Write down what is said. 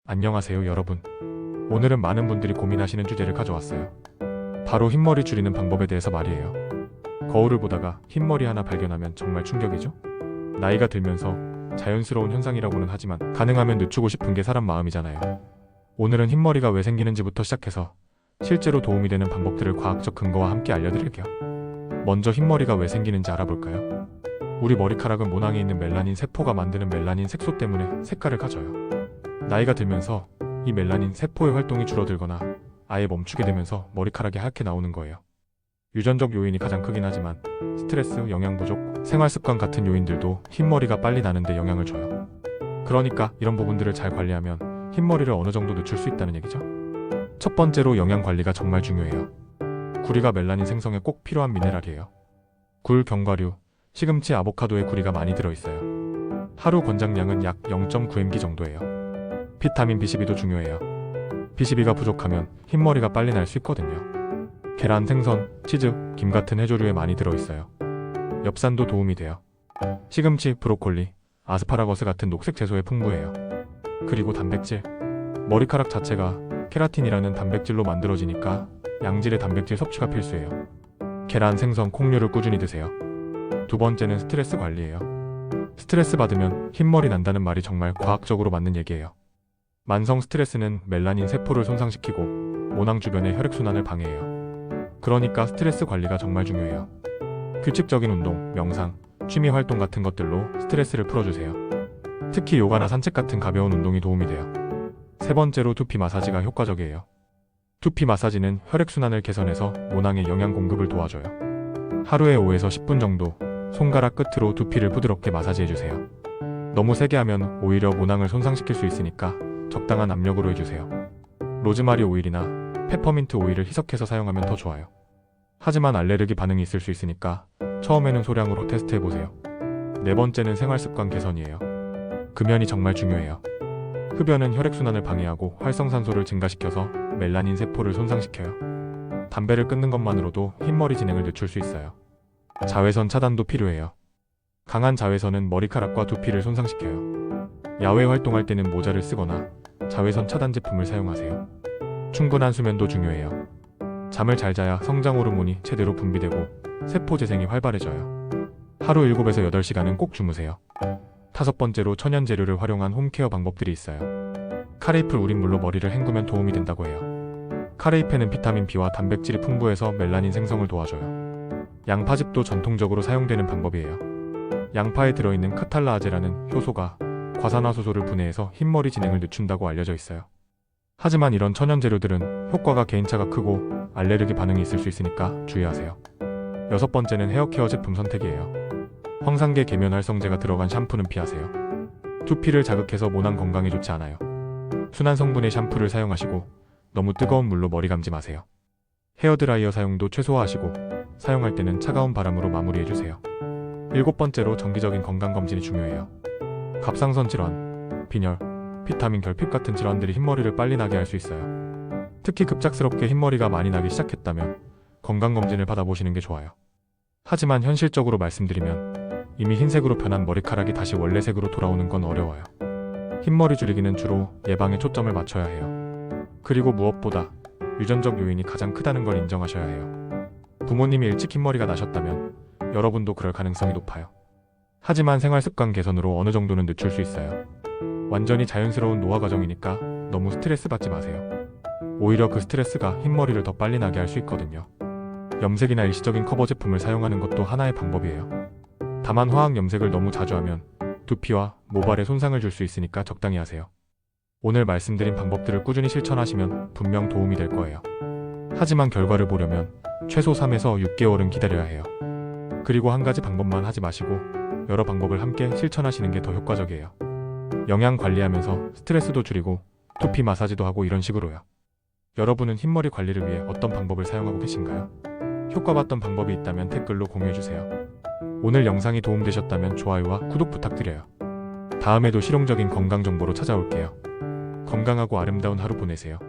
안녕하세요 여러분. 오늘은 많은 분들이 고민하시는 주제를 가져왔어요. 바로 흰머리 줄이는 방법에 대해서 말이에요. 거울을 보다가 흰머리 하나 발견하면 정말 충격이죠? 나이가 들면서 자연스러운 현상이라고는 하지만 가능하면 늦추고 싶은 게 사람 마음이잖아요. 오늘은 흰머리가 왜 생기는지부터 시작해서 실제로 도움이 되는 방법들을 과학적 근거와 함께 알려드릴게요. 먼저 흰머리가 왜 생기는지 알아볼까요? 우리 머리카락은 모낭에 있는 멜라닌 세포가 만드는 멜라닌 색소 때문에 색깔을 가져요. 나이가 들면서 이 멜라닌 세포의 활동이 줄어들거나 아예 멈추게 되면서 머리카락이 하얗게 나오는 거예요. 유전적 요인이 가장 크긴 하지만 스트레스, 영양 부족, 생활습관 같은 요인들도 흰머리가 빨리 나는데 영향을 줘요. 그러니까 이런 부분들을 잘 관리하면 흰머리를 어느 정도 늦출 수 있다는 얘기죠. 첫 번째로 영양 관리가 정말 중요해요. 구리가 멜라닌 생성에 꼭 필요한 미네랄이에요. 굴, 견과류, 시금치, 아보카도에 구리가 많이 들어있어요. 하루 권장량은 약 0.9mg 정도예요. 비타민 B12도 중요해요. B12가 부족하면 흰머리가 빨리 날 수 있거든요. 계란, 생선, 치즈, 김 같은 해조류에 많이 들어있어요. 엽산도 도움이 돼요. 시금치, 브로콜리, 아스파라거스 같은 녹색 채소에 풍부해요. 그리고 단백질. 머리카락 자체가 케라틴이라는 단백질로 만들어지니까 양질의 단백질 섭취가 필수예요. 계란, 생선, 콩류를 꾸준히 드세요. 두 번째는 스트레스 관리예요. 스트레스 받으면 흰머리 난다는 말이 정말 과학적으로 맞는 얘기예요. 만성 스트레스는 멜라닌 세포를 손상시키고 모낭 주변의 혈액순환을 방해해요. 그러니까 스트레스 관리가 정말 중요해요. 규칙적인 운동, 명상, 취미 활동 같은 것들로 스트레스를 풀어주세요. 특히 요가나 산책 같은 가벼운 운동이 도움이 돼요. 세 번째로 두피 마사지가 효과적이에요. 두피 마사지는 혈액순환을 개선해서 모낭의 영양 공급을 도와줘요. 하루에 5에서 10분 정도 손가락 끝으로 두피를 부드럽게 마사지해주세요. 너무 세게 하면 오히려 모낭을 손상시킬 수 있으니까 적당한 압력으로 해주세요. 로즈마리 오일이나 페퍼민트 오일을 희석해서 사용하면 더 좋아요. 하지만 알레르기 반응이 있을 수 있으니까 처음에는 소량으로 테스트해보세요. 네 번째는 생활습관 개선이에요. 금연이 정말 중요해요. 흡연은 혈액순환을 방해하고 활성산소를 증가시켜서 멜라닌 세포를 손상시켜요. 담배를 끊는 것만으로도 흰머리 진행을 늦출 수 있어요. 자외선 차단도 필요해요. 강한 자외선은 머리카락과 두피를 손상시켜요. 야외 활동할 때는 모자를 쓰거나 자외선 차단 제품을 사용하세요. 충분한 수면도 중요해요. 잠을 잘 자야 성장 호르몬이 제대로 분비되고 세포 재생이 활발해져요. 하루 7에서 8시간은 꼭 주무세요. 다섯 번째로 천연 재료를 활용한 홈케어 방법들이 있어요. 카레잎을 우린 물로 머리를 헹구면 도움이 된다고 해요. 카레잎에는 비타민 B와 단백질이 풍부해서 멜라닌 생성을 도와줘요. 양파즙도 전통적으로 사용되는 방법이에요. 양파에 들어있는 카탈라아제라는 효소가 과산화수소를 분해해서 흰머리 진행을 늦춘다고 알려져 있어요. 하지만 이런 천연 재료들은 효과가 개인차가 크고 알레르기 반응이 있을 수 있으니까 주의하세요. 여섯 번째는 헤어케어 제품 선택이에요. 황산계 계면 활성제가 들어간 샴푸는 피하세요. 두피를 자극해서 모낭 건강에 좋지 않아요. 순한 성분의 샴푸를 사용하시고 너무 뜨거운 물로 머리 감지 마세요. 헤어드라이어 사용도 최소화하시고 사용할 때는 차가운 바람으로 마무리해주세요. 일곱 번째로 정기적인 건강검진이 중요해요. 갑상선 질환, 빈혈, 비타민 결핍 같은 질환들이 흰머리를 빨리 나게 할 수 있어요. 특히 급작스럽게 흰머리가 많이 나기 시작했다면 건강검진을 받아보시는 게 좋아요. 하지만 현실적으로 말씀드리면 이미 흰색으로 변한 머리카락이 다시 원래 색으로 돌아오는 건 어려워요. 흰머리 줄이기는 주로 예방에 초점을 맞춰야 해요. 그리고 무엇보다 유전적 요인이 가장 크다는 걸 인정하셔야 해요. 부모님이 일찍 흰머리가 나셨다면 여러분도 그럴 가능성이 높아요. 하지만 생활습관 개선으로 어느 정도는 늦출 수 있어요. 완전히 자연스러운 노화 과정이니까 너무 스트레스 받지 마세요. 오히려 그 스트레스가 흰머리를 더 빨리 나게 할 수 있거든요. 염색이나 일시적인 커버 제품을 사용하는 것도 하나의 방법이에요. 다만 화학 염색을 너무 자주 하면 두피와 모발에 손상을 줄 수 있으니까 적당히 하세요. 오늘 말씀드린 방법들을 꾸준히 실천하시면 분명 도움이 될 거예요. 하지만 결과를 보려면 최소 3에서 6개월은 기다려야 해요. 그리고 한 가지 방법만 하지 마시고 여러 방법을 함께 실천하시는 게 더 효과적이에요. 영양 관리하면서 스트레스도 줄이고 두피 마사지도 하고 이런 식으로요. 여러분은 흰머리 관리를 위해 어떤 방법을 사용하고 계신가요? 효과봤던 방법이 있다면 댓글로 공유해주세요. 오늘 영상이 도움되셨다면 좋아요와 구독 부탁드려요. 다음에도 실용적인 건강 정보로 찾아올게요. 건강하고 아름다운 하루 보내세요.